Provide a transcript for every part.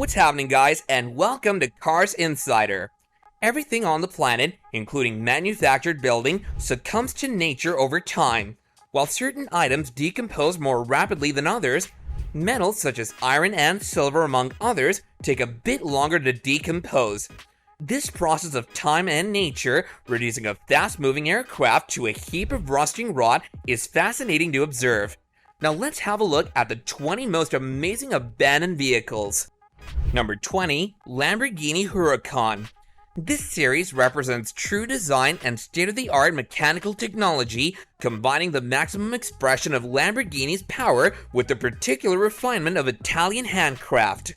What's happening, guys, and welcome to Cars Insider. Everything on the planet, including manufactured building, succumbs to nature over time. While certain items decompose more rapidly than others, metals such as iron and silver, among others, take a bit longer to decompose. This process of time and nature, reducing a fast-moving aircraft to a heap of rusting rot, is fascinating to observe. Now let's have a look at the 20 most amazing abandoned vehicles. Number 20. Lamborghini Huracan. This series represents true design and state-of-the-art mechanical technology, combining the maximum expression of Lamborghini's power with the particular refinement of Italian handcraft.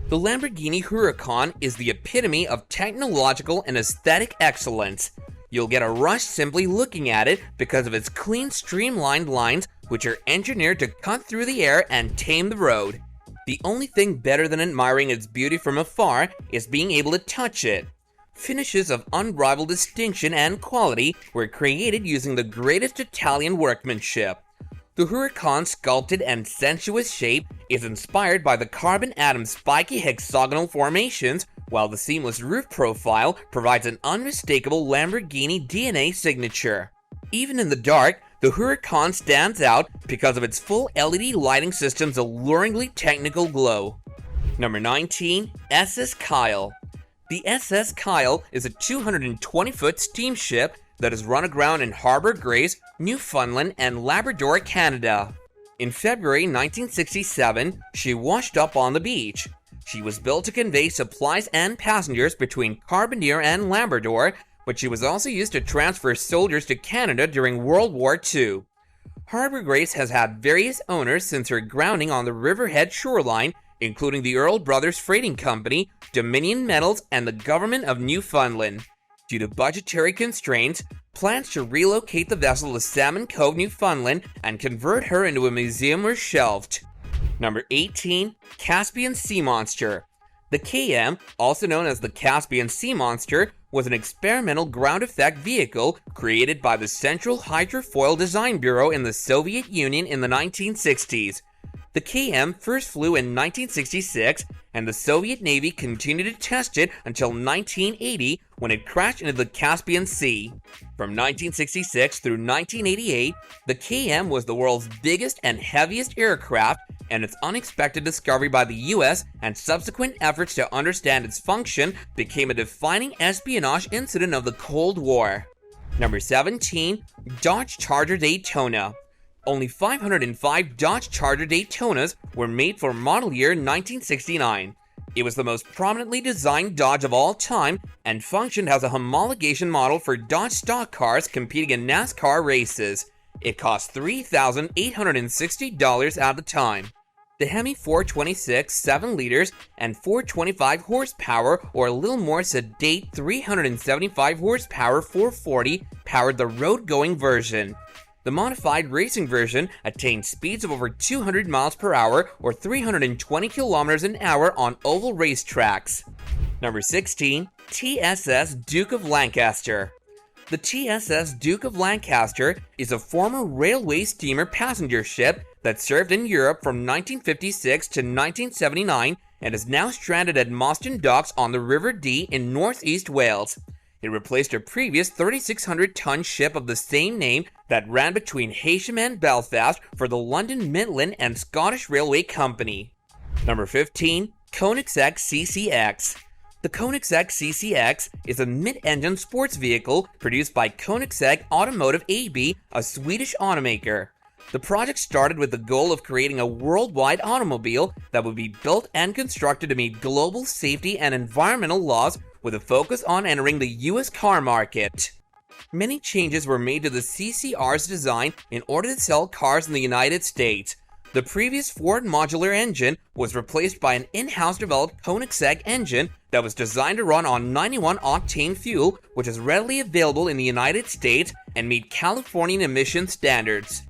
The Lamborghini Huracan is the epitome of technological and aesthetic excellence. You'll get a rush simply looking at it because of its clean, streamlined lines, which are engineered to cut through the air and tame the road. The only thing better than admiring its beauty from afar is being able to touch it. Finishes of unrivaled distinction and quality were created using the greatest Italian workmanship. The Huracan's sculpted and sensuous shape is inspired by the carbon atom's spiky hexagonal formations, while the seamless roof profile provides an unmistakable Lamborghini DNA signature. Even in the dark, the Huracan stands out because of its full LED lighting system's alluringly technical glow. Number 19. SS Kyle. The SS Kyle is a 220-foot steamship that is run aground in Harbour Grace, Newfoundland, and Labrador, Canada. In February 1967, she washed up on the beach. She was built to convey supplies and passengers between Carpentier and Labrador, but she was also used to transfer soldiers to Canada during World War II. Harbour Grace has had various owners since her grounding on the Riverhead shoreline, including the Earl Brothers Freighting Company, Dominion Metals, and the Government of Newfoundland. Due to budgetary constraints, plans to relocate the vessel to Salmon Cove, Newfoundland, and convert her into a museum were shelved. Number 18. Caspian Sea Monster. The KM, also known as the Caspian Sea Monster, was an experimental ground effect vehicle created by the Central Hydrofoil Design Bureau in the Soviet Union in the 1960s. The KM first flew in 1966, and the Soviet Navy continued to test it until 1980 when it crashed into the Caspian Sea. From 1966 through 1988, the KM was the world's biggest and heaviest aircraft, and its unexpected discovery by the US and subsequent efforts to understand its function became a defining espionage incident of the Cold War. Number 17. Dodge Charger Daytona. Only 505 Dodge Charger Daytonas were made for model year 1969. It was the most prominently designed Dodge of all time and functioned as a homologation model for Dodge stock cars competing in NASCAR races. It cost $3,860 at the time. The Hemi 426 7 liters and 425 horsepower, or a little more sedate 375 horsepower 440, powered the road-going version. The modified racing version attained speeds of over 200 miles per hour or 320 kilometers an hour on oval racetracks. Number 16. TSS Duke of Lancaster. The TSS Duke of Lancaster is a former railway steamer passenger ship that served in Europe from 1956 to 1979 and is now stranded at Mostyn Docks on the River Dee in northeast Wales. It replaced a previous 3,600-ton ship of the same name that ran between Heysham and Belfast for the London Midland and Scottish Railway Company. Number 15. Koenigsegg CCX. The Koenigsegg CCX is a mid-engine sports vehicle produced by Koenigsegg Automotive AB, a Swedish automaker. The project started with the goal of creating a worldwide automobile that would be built and constructed to meet global safety and environmental laws, with a focus on entering the US car market. Many changes were made to the CCR's design in order to sell cars in the United States. The previous Ford modular engine was replaced by an in-house developed Koenigsegg engine that was designed to run on 91-octane fuel, which is readily available in the United States and meet Californian emission standards.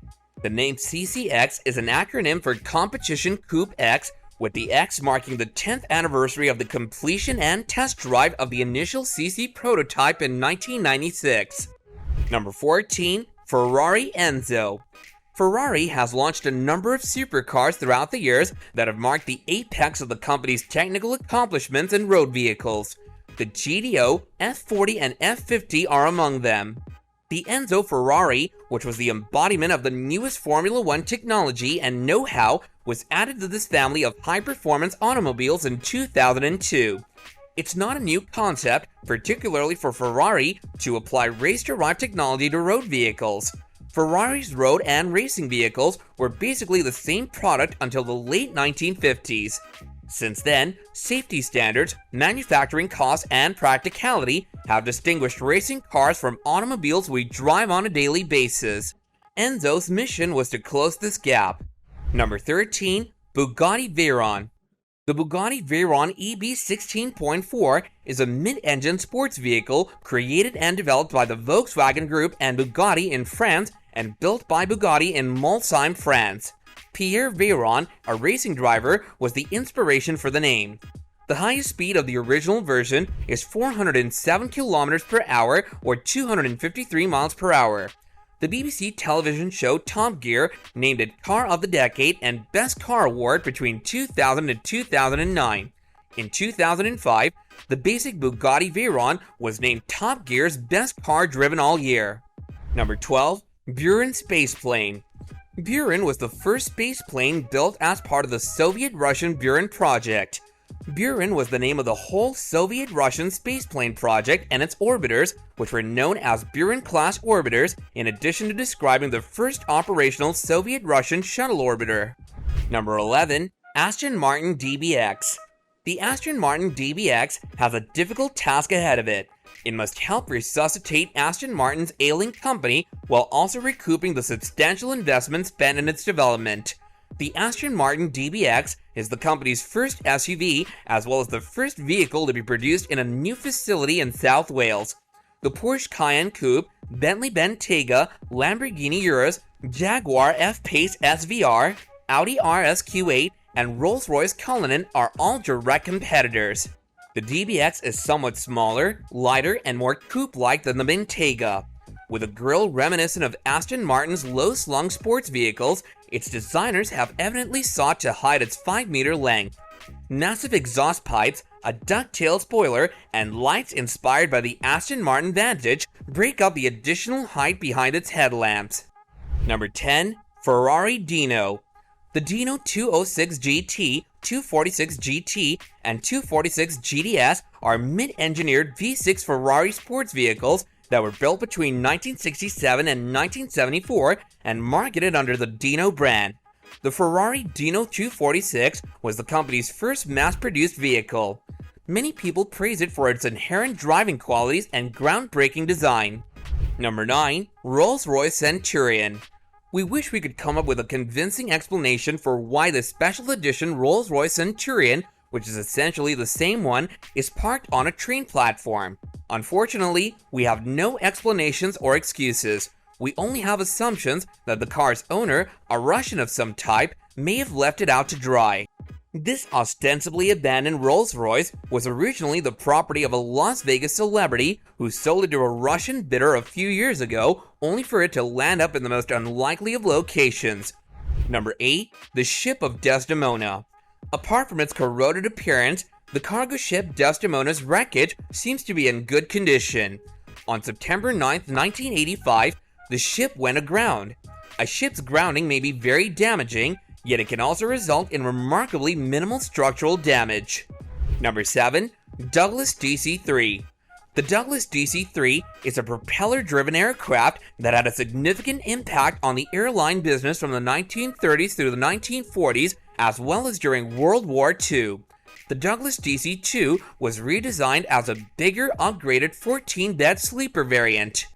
The name CCX is an acronym for Competition Coupe X, with the X marking the 10th anniversary of the completion and test drive of the initial CC prototype in 1996. Number 14. Ferrari Enzo. Ferrari has launched a number of supercars throughout the years that have marked the apex of the company's technical accomplishments in road vehicles. The GTO, F40, and F50 are among them. The Enzo Ferrari, which was the embodiment of the newest Formula One technology and know-how, was added to this family of high-performance automobiles in 2002. It's not a new concept, particularly for Ferrari, to apply race-derived technology to road vehicles. Ferrari's road and racing vehicles were basically the same product until the late 1950s. Since then, safety standards, manufacturing costs, and practicality have distinguished racing cars from automobiles we drive on a daily basis. Enzo's mission was to close this gap. Number 13. Bugatti Veyron. The Bugatti Veyron EB 16.4 is a mid-engine sports vehicle created and developed by the Volkswagen Group and Bugatti in France and built by Bugatti in Molsheim, France. Pierre Veyron, a racing driver, was the inspiration for the name. The highest speed of the original version is 407 km per hour or 253 miles per hour. The BBC television show Top Gear named it Car of the Decade and Best Car Award between 2000 and 2009. In 2005, the basic Bugatti Veyron was named Top Gear's best car driven all year. Number 12. Buran Spaceplane. Buran was the first spaceplane built as part of the Soviet-Russian Buran project. Buran was the name of the whole Soviet-Russian spaceplane project and its orbiters, which were known as Buran-class orbiters, in addition to describing the first operational Soviet-Russian shuttle orbiter. Number 11. Aston Martin DBX. The Aston Martin DBX has a difficult task ahead of it. It must help resuscitate Aston Martin's ailing company while also recouping the substantial investment spent in its development. The Aston Martin DBX is the company's first SUV, as well as the first vehicle to be produced in a new facility in South Wales. The Porsche Cayenne Coupe, Bentley Bentayga, Lamborghini Urus, Jaguar F-Pace SVR, Audi RS Q8, and Rolls-Royce Cullinan are all direct competitors. The DBX is somewhat smaller, lighter, and more coupe-like than the Bentayga. With a grille reminiscent of Aston Martin's low-slung sports vehicles, its designers have evidently sought to hide its 5-meter length. Massive exhaust pipes, a ducktail spoiler, and lights inspired by the Aston Martin Vantage break up the additional height behind its headlamps. Number 10. Ferrari Dino. The Dino 206 GT, 246 GT, and 246 GTS are mid-engineered V6 Ferrari sports vehicles that were built between 1967 and 1974 and marketed under the Dino brand. The Ferrari Dino 246 was the company's first mass-produced vehicle. Many people praise it for its inherent driving qualities and groundbreaking design. Number 9. Rolls-Royce Centurion. We wish we could come up with a convincing explanation for why the special edition Rolls-Royce Centurion, which is essentially the same one, is parked on a train platform. Unfortunately, we have no explanations or excuses. We only have assumptions that the car's owner, a Russian of some type, may have left it out to dry. This ostensibly abandoned Rolls-Royce was originally the property of a Las Vegas celebrity who sold it to a Russian bidder a few years ago, only for it to land up in the most unlikely of locations. Number 8. The Ship of Desdemona. Apart from its corroded appearance, the cargo ship Desdemona's wreckage seems to be in good condition. On September 9, 1985, the ship went aground. A ship's grounding may be very damaging, yet it can also result in remarkably minimal structural damage. Number 7. Douglas DC-3. The Douglas DC-3 is a propeller-driven aircraft that had a significant impact on the airline business from the 1930s through the 1940s, as well as during World War II. The Douglas DC-2 was redesigned as a bigger, upgraded 14-bed sleeper variant.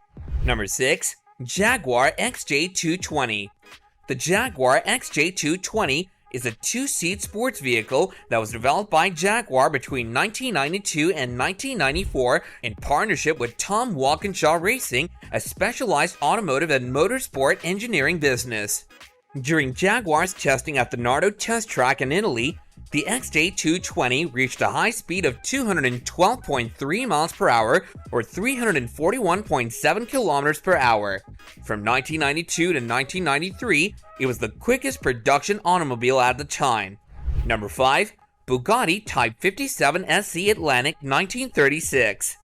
Number 6. Jaguar XJ220. The Jaguar XJ220 is a 2-seat sports vehicle that was developed by Jaguar between 1992 and 1994 in partnership with Tom Walkinshaw Racing, a specialized automotive and motorsport engineering business. During Jaguar's testing at the Nardo test track in Italy, The XJ220 reached a high speed of 212.3 miles per hour or 341.7 kilometers per hour. From 1992 to 1993, it was the quickest production automobile at the time. Number 5. Bugatti Type 57 SC Atlantic 1936.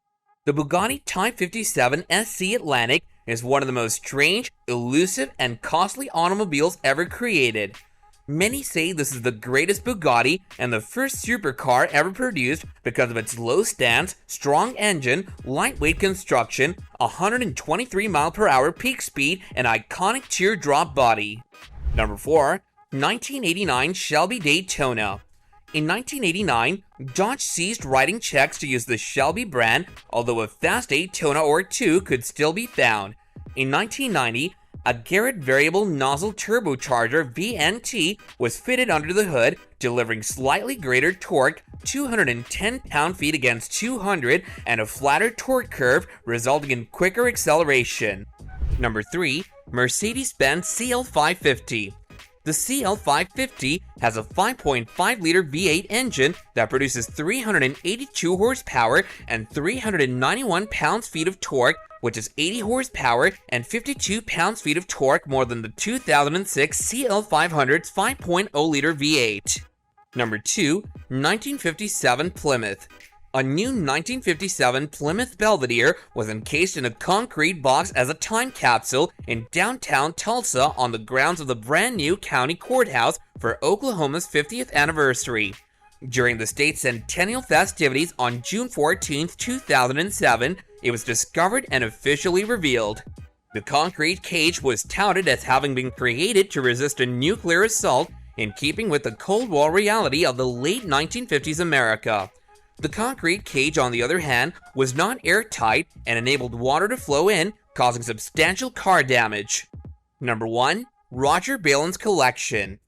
The Bugatti Type 57 SC Atlantic is one of the most strange, elusive, and costly automobiles ever created. Many say this is the greatest Bugatti and the first supercar ever produced because of its low stance, strong engine, lightweight construction, 123 mph peak speed, and iconic teardrop body. Number 4. 1989 Shelby Daytona. In 1989, Dodge ceased writing checks to use the Shelby brand, although a fast Daytona or two could still be found. In 1990, a Garrett variable nozzle turbocharger VNT was fitted under the hood, delivering slightly greater torque, 210 pound-feet against 200, and a flatter torque curve, resulting in quicker acceleration. Number 3. Mercedes-Benz CL550. The CL550 has a 5.5-liter V8 engine that produces 382 horsepower and 391 pounds-feet of torque, which is 80 horsepower and 52 pounds-feet of torque more than the 2006 CL500's 5.0-liter V8. Number 2. 1957 Plymouth. A new 1957 Plymouth Belvedere was encased in a concrete box as a time capsule in downtown Tulsa on the grounds of the brand new county courthouse for Oklahoma's 50th anniversary. During the state's centennial festivities on June 14, 2007, it was discovered and officially revealed. The concrete cage was touted as having been created to resist a nuclear assault, in keeping with the Cold War reality of the late 1950s America. The concrete cage, on the other hand, was not airtight and enabled water to flow in, causing substantial car damage. Number 1. Roger Balin's collection.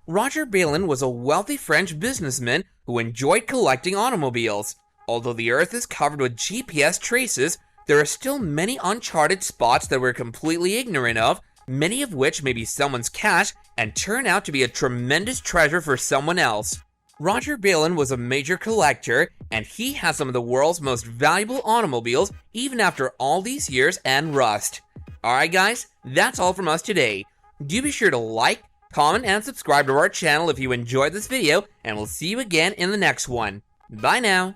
Roger Balin was a wealthy French businessman who enjoyed collecting automobiles. Although the earth is covered with GPS traces, there are still many uncharted spots that we're completely ignorant of, many of which may be someone's cache and turn out to be a tremendous treasure for someone else. Roger Balin was a major collector, and he has some of the world's most valuable automobiles even after all these years and rust. Alright guys, that's all from us today. Do be sure to like, comment, and subscribe to our channel if you enjoyed this video, and we'll see you again in the next one. Bye now!